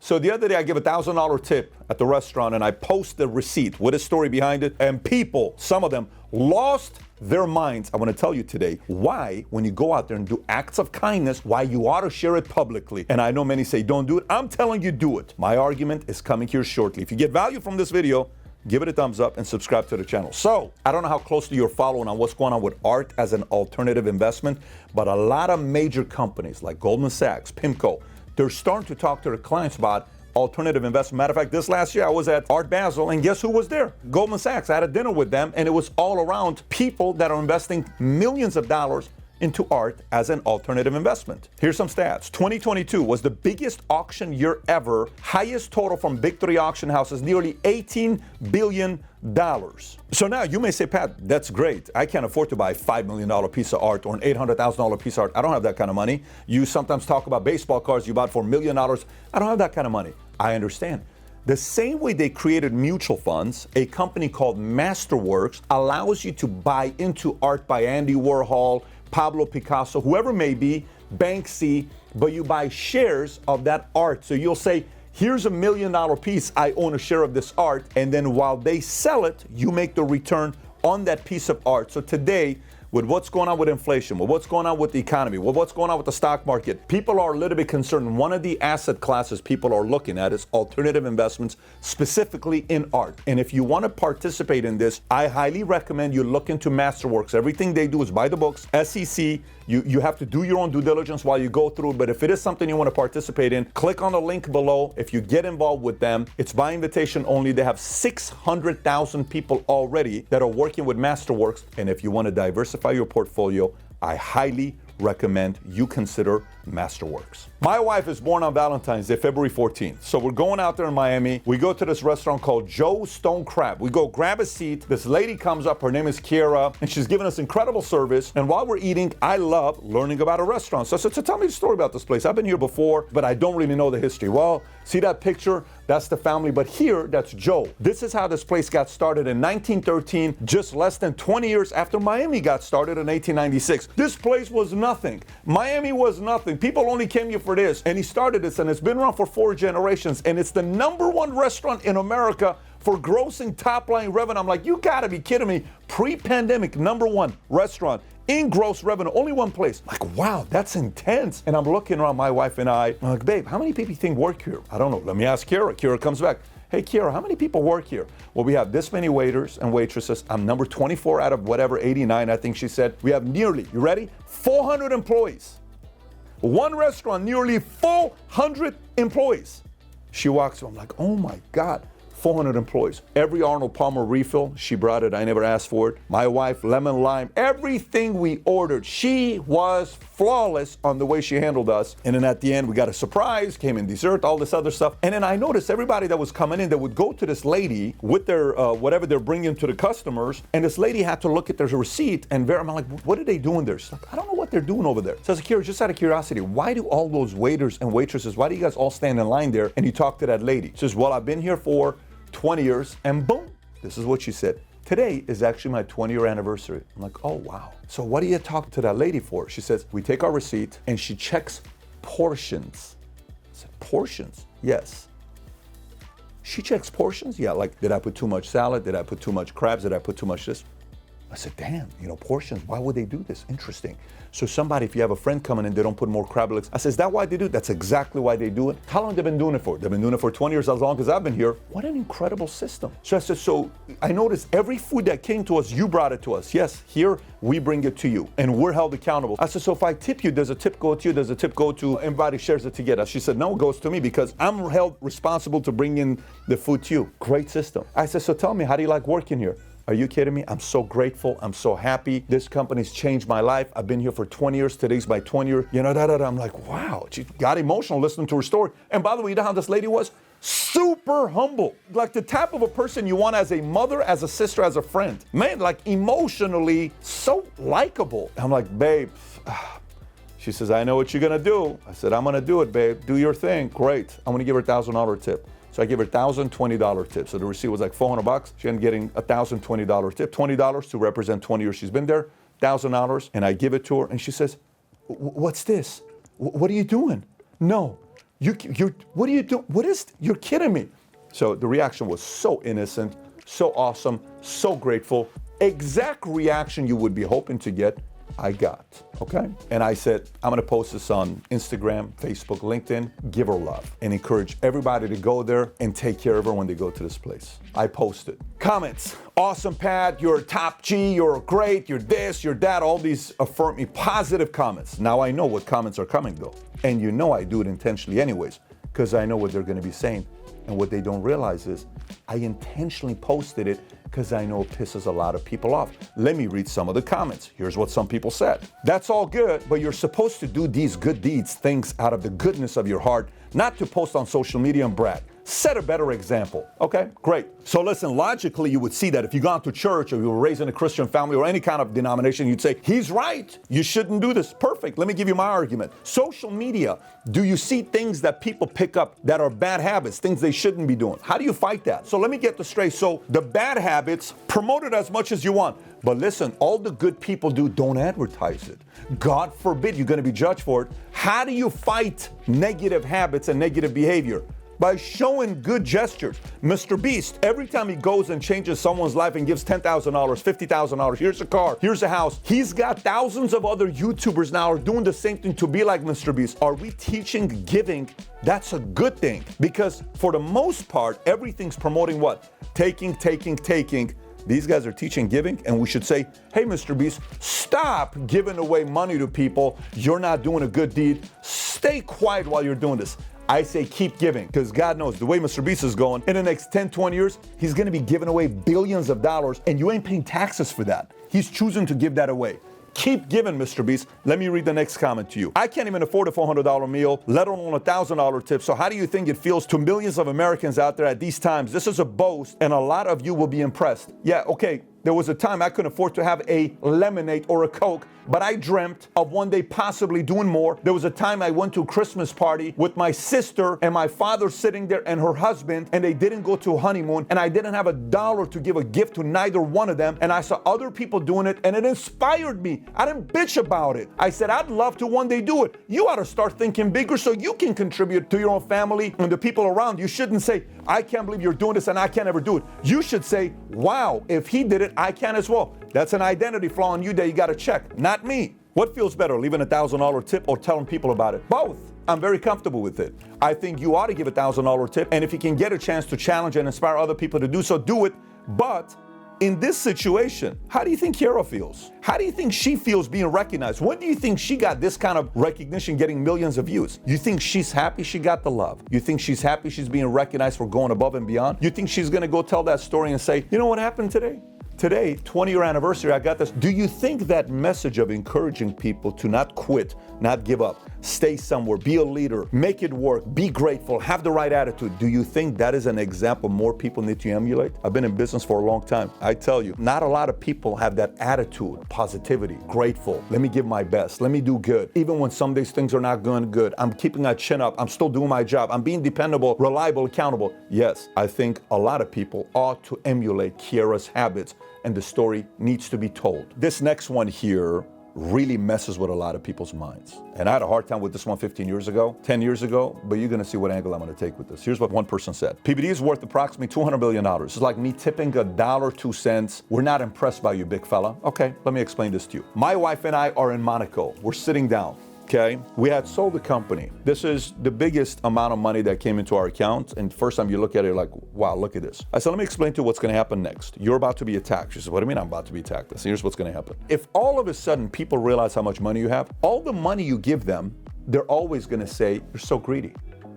So the other day I give $1,000 tip at the restaurant and I post the receipt with a story behind it, and people, some of them, lost their minds. I want to tell you today why, when you go out there and do acts of kindness, why you ought to share it publicly. And I know many say don't do it. I'm telling you, do it. My argument is coming here shortly. If you get value from this video, give it a thumbs up and subscribe to the channel. So I don't know how closely you're following on what's going on with art as an alternative investment, but a lot of major companies like Goldman Sachs, PIMCO, they're starting to talk to their clients about alternative investment. Matter of fact, this last year I was at Art Basel, and guess who was there? Goldman Sachs. I had a dinner with them, and it was all around people that are investing millions of dollars into art as an alternative investment. Here's some stats. 2022 was the biggest auction year ever. Highest total from big three auction houses, nearly $18 billion. So now you may say, Pat, that's great. I can't afford to buy a $5 million piece of art or an $800,000 piece of art. I don't have that kind of money. You sometimes talk about baseball cards you bought for $1 million. I don't have that kind of money. I understand. The same way they created mutual funds, a company called Masterworks allows you to buy into art by Andy Warhol, Pablo Picasso, whoever may be, Banksy, but you buy shares of that art. So you'll say, here's $1 million piece, I own a share of this art, and then while they sell it, you make the return on that piece of art. So today, with what's going on with inflation, with what's going on with the economy, with what's going on with the stock market, people are a little bit concerned. One of the asset classes people are looking at is alternative investments, specifically in art. And if you want to participate in this, I highly recommend you look into Masterworks. Everything they do is by the books, SEC. You have to do your own due diligence while you go through, but if it is something you want to participate in, click on the link below. If you get involved with them, it's by invitation only. They have 600,000 people already that are working with Masterworks. And if you want to diversify your portfolio, I highly recommend you consider Masterworks. My wife is born on Valentine's Day, February 14th. So we're going out there in Miami. We go to this restaurant called Joe's Stone Crab. We go grab a seat. This lady comes up. Her name is Kiera, and she's giving us incredible service. And while we're eating, I love learning about a restaurant. So I said, so tell me the story about this place. I've been here before, but I don't really know the history. Well, see that picture? That's the family. But here, that's Joe. This is how this place got started in 1913, just less than 20 years after Miami got started in 1896. This place was nothing. Miami was nothing. People only came here for this. And he started this, and it's been around for 4 generations. And it's the #1 restaurant in America for grossing top-line revenue. I'm like, you gotta be kidding me. Pre-pandemic, #1 restaurant in gross revenue, only one place. I'm like, wow, that's intense. And I'm looking around, my wife and I'm like, babe, how many people you think work here? I don't know. Let me ask Kiera. Kiera comes back. Hey, Kiera, how many people work here? Well, we have this many waiters and waitresses. I'm number 24 out of whatever, 89, I think she said. We have nearly, you ready? 400 employees. One restaurant, nearly 400 employees. She walks through, I'm like, oh my God. 400 employees. Every Arnold Palmer refill, she brought it. I never asked for it. My wife, lemon lime, everything we ordered. She was flawless on the way she handled us. And then at the end, we got a surprise, came in dessert, all this other stuff. And then I noticed everybody that was coming in, they would go to this lady with their, whatever they're bringing to the customers. And this lady had to look at their receipt and I'm like, what are they doing there? She's like, I don't know what they're doing over there. So I said, Kira, just out of curiosity, why do all those waiters and waitresses, why do you guys all stand in line there and you talk to that lady? She says, well, I've been here for 20 years, and boom, this is what she said. Today is actually my 20-year anniversary. I'm like, oh, wow. So what do you talk to that lady for? She says, we take our receipt, and she checks portions. I said, portions? Yes. She checks portions? Yeah, like, did I put too much salad? Did I put too much crabs? Did I put too much this? I said, damn, portions, why would they do this? Interesting. So somebody, if you have a friend coming in, they don't put more crab legs. I said, is that why they do it? That's exactly why they do it. How long have they been doing it for? They've been doing it for 20 years, as long as I've been here. What an incredible system. So I said, so I noticed every food that came to us, you brought it to us. Yes, here we bring it to you, and we're held accountable. I said, so if I tip you, does a tip go to you? Does a tip go to everybody shares it together? She said, no, it goes to me because I'm held responsible to bring in the food to you. Great system. I said, so tell me, how do you like working here? Are you kidding me? I'm so grateful. I'm so happy. This company's changed my life. I've been here for 20 years. Today's my 20 year. I'm like, wow. She got emotional listening to her story. And by the way, you know how this lady was? Super humble. Like the type of a person you want as a mother, as a sister, as a friend. Man, like emotionally so likable. I'm like, babe. She says, I know what you're going to do. I said, I'm going to do it, babe. Do your thing. Great. I'm going to give her a $1,000 tip. So I gave her $1,020 tip. So the receipt was like $400. She ended up getting a $1,020 tip, $20 to represent 20 years she's been there, $1,000. And I give it to her and she says, what's this? What are you doing? No, what are you doing? You're kidding me. So the reaction was so innocent, so awesome, so grateful. Exact reaction you would be hoping to get, I got, okay? And I said, I'm gonna post this on Instagram, Facebook, LinkedIn, give her love, and encourage everybody to go there and take care of her when they go to this place. I posted. Comments, awesome, Pat, you're a top G, you're great, you're this, you're that, all these affirm me, positive comments. Now I know what comments are coming though. And you know I do it intentionally anyways, because I know what they're gonna be saying. And what they don't realize is I intentionally posted it because I know it pisses a lot of people off. Let me read some of the comments. Here's what some people said. That's all good, but you're supposed to do these good deeds, things out of the goodness of your heart, not to post on social media and brag. Set a better example. Okay, great. So listen, logically, you would see that if you gone to church or you were raised in a Christian family or any kind of denomination, you'd say, he's right. You shouldn't do this. Perfect. Let me give you my argument. Social media, do you see things that people pick up that are bad habits, things they shouldn't be doing? How do you fight that? So let me get this straight. So the bad habits, promote it as much as you want. But listen, all the good people do, don't advertise it. God forbid you're going to be judged for it. How do you fight negative habits and negative behavior? By showing good gestures. Mr. Beast, every time he goes and changes someone's life and gives $10,000, $50,000, here's a car, here's a house. He's got thousands of other YouTubers now are doing the same thing to be like Mr. Beast. Are we teaching giving? That's a good thing, because for the most part, everything's promoting what? Taking. These guys are teaching giving, and we should say, hey, Mr. Beast, stop giving away money to people. You're not doing a good deed. Stay quiet while you're doing this. I say keep giving, because God knows the way Mr. Beast is going, in the next 10, 20 years, he's going to be giving away billions of dollars, and you ain't paying taxes for that. He's choosing to give that away. Keep giving, Mr. Beast. Let me read the next comment to you. I can't even afford a $400 meal, let alone a $1,000 tip. So how do you think it feels to millions of Americans out there at these times? This is a boast, and a lot of you will be impressed. Yeah, okay. There was a time I couldn't afford to have a lemonade or a Coke, but I dreamt of one day possibly doing more. There was a time I went to a Christmas party with my sister and my father sitting there and her husband, and they didn't go to a honeymoon, and I didn't have $1 to give a gift to neither one of them, and I saw other people doing it, and it inspired me. I didn't bitch about it. I said, I'd love to one day do it. You ought to start thinking bigger so you can contribute to your own family and the people around. You shouldn't say, I can't believe you're doing this and I can't ever do it. You should say, wow, if he did it, I can as well. That's an identity flaw in you that you got to check, not me. What feels better, leaving a $1,000 tip or telling people about it? Both. I'm very comfortable with it. I think you ought to give a $1,000 tip, and if you can get a chance to challenge and inspire other people to do so, do it. But in this situation, how do you think Kiara feels? How do you think she feels being recognized? When do you think she got this kind of recognition, getting millions of views? You think she's happy she got the love? You think she's happy she's being recognized for going above and beyond? You think she's gonna go tell that story and say, you know what happened today? Today, 20-year anniversary, I got this. Do you think that message of encouraging people to not quit, not give up, stay somewhere, be a leader, make it work, be grateful, have the right attitude, do you think that is an example more people need to emulate? I've been in business for a long time. I tell you, not a lot of people have that attitude, positivity, grateful. Let me give my best. Let me do good. Even when some days things are not going good, I'm keeping my chin up. I'm still doing my job. I'm being dependable, reliable, accountable. Yes, I think a lot of people ought to emulate Kiara's habits, and the story needs to be told. This next one here really messes with a lot of people's minds. And I had a hard time with this one 15 years ago, 10 years ago, but you're gonna see what angle I'm gonna take with this. Here's what one person said. PBD is worth approximately $200 billion. It's like me tipping $1.02. We're not impressed by you, big fella. Okay, let me explain this to you. My wife and I are in Monaco. We're sitting down. Okay, we had sold the company. This is the biggest amount of money that came into our account. And first time you look at it, you're like, wow, look at this. I said, let me explain to you what's going to happen next. You're about to be attacked. She said, what do you mean I'm about to be attacked? I said, here's what's going to happen. If all of a sudden people realize how much money you have, all the money you give them, they're always going to say, you're so greedy.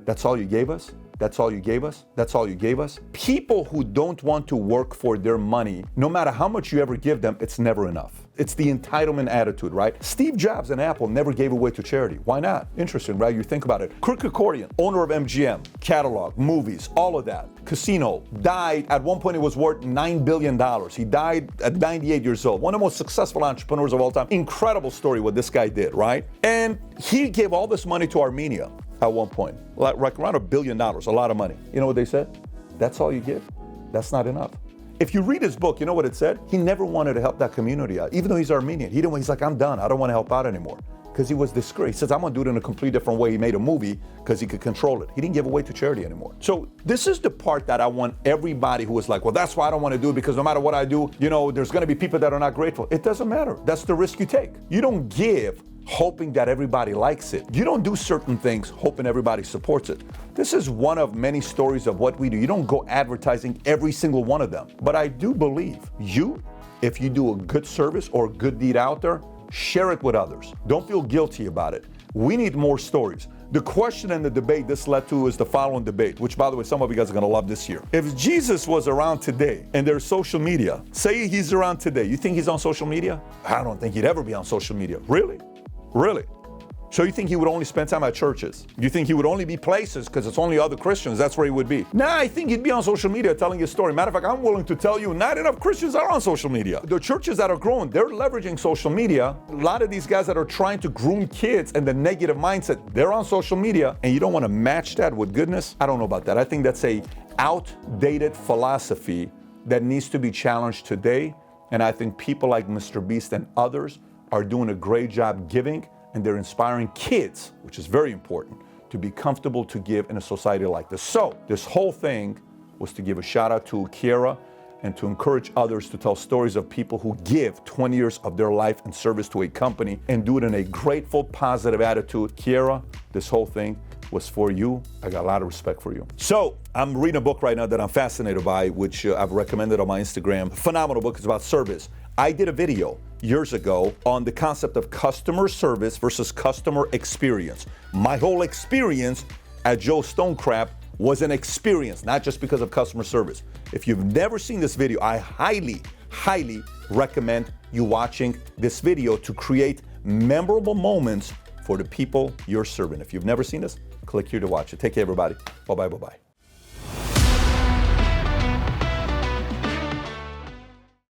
That's all you gave us? That's all you gave us? That's all you gave us? People who don't want to work for their money, no matter how much you ever give them, it's never enough. It's the entitlement attitude, right? Steve Jobs and Apple never gave away to charity. Why not? Interesting, right? You think about it. Kirk Kerkorian, owner of MGM, catalog, movies, all of that. Casino, died. At one point, it was worth $9 billion. He died at 98 years old. One of the most successful entrepreneurs of all time. Incredible story what this guy did, right? And he gave all this money to Armenia at one point, like around $1 billion, a lot of money. You know what they said? That's all you give? That's not enough. If you read his book, you know what it said? He never wanted to help that community out, even though he's Armenian. He's like, I'm done. I don't want to help out anymore. Because he was discouraged. He says, I'm going to do it in a completely different way. He made a movie because he could control it. He didn't give away to charity anymore. So this is the part that I want everybody who is like, well, that's why I don't want to do it, because no matter what I do, there's going to be people that are not grateful. It doesn't matter. That's the risk you take. You don't give hoping that everybody likes it. You don't do certain things hoping everybody supports it. This is one of many stories of what we do. You don't go advertising every single one of them. But I do believe if you do a good service or a good deed out there, share it with others. Don't feel guilty about it. We need more stories. The question and the debate this led to is the following debate, which, by the way, some of you guys are going to love this year. If Jesus was around today and there's social media, say he's around today, you think he's on social media? I don't think he'd ever be on social media. Really? Really? So you think he would only spend time at churches? You think he would only be places because it's only other Christians? That's where he would be. Nah, I think he'd be on social media telling his story. Matter of fact, I'm willing to tell you not enough Christians are on social media. The churches that are growing, they're leveraging social media. A lot of these guys that are trying to groom kids and the negative mindset, they're on social media, and you don't want to match that with goodness? I don't know about that. I think that's a outdated philosophy that needs to be challenged today. And I think people like Mr. Beast and others are doing a great job giving, and they're inspiring kids, which is very important, to be comfortable to give in a society like this. So this whole thing was to give a shout out to Kiera and to encourage others to tell stories of people who give 20 years of their life in service to a company and do it in a grateful, positive attitude. Kiera, this whole thing was for you. I got a lot of respect for you. So I'm reading a book right now that I'm fascinated by, which I've recommended on my Instagram. Phenomenal book. It's about service. I did a video years ago on the concept of customer service versus customer experience. My whole experience at Joe Stonecrap was an experience, not just because of customer service. If you've never seen this video, I highly, highly recommend you watching this video to create memorable moments for the people you're serving. If you've never seen this, click here to watch it. Take care, everybody. Bye-bye, bye-bye.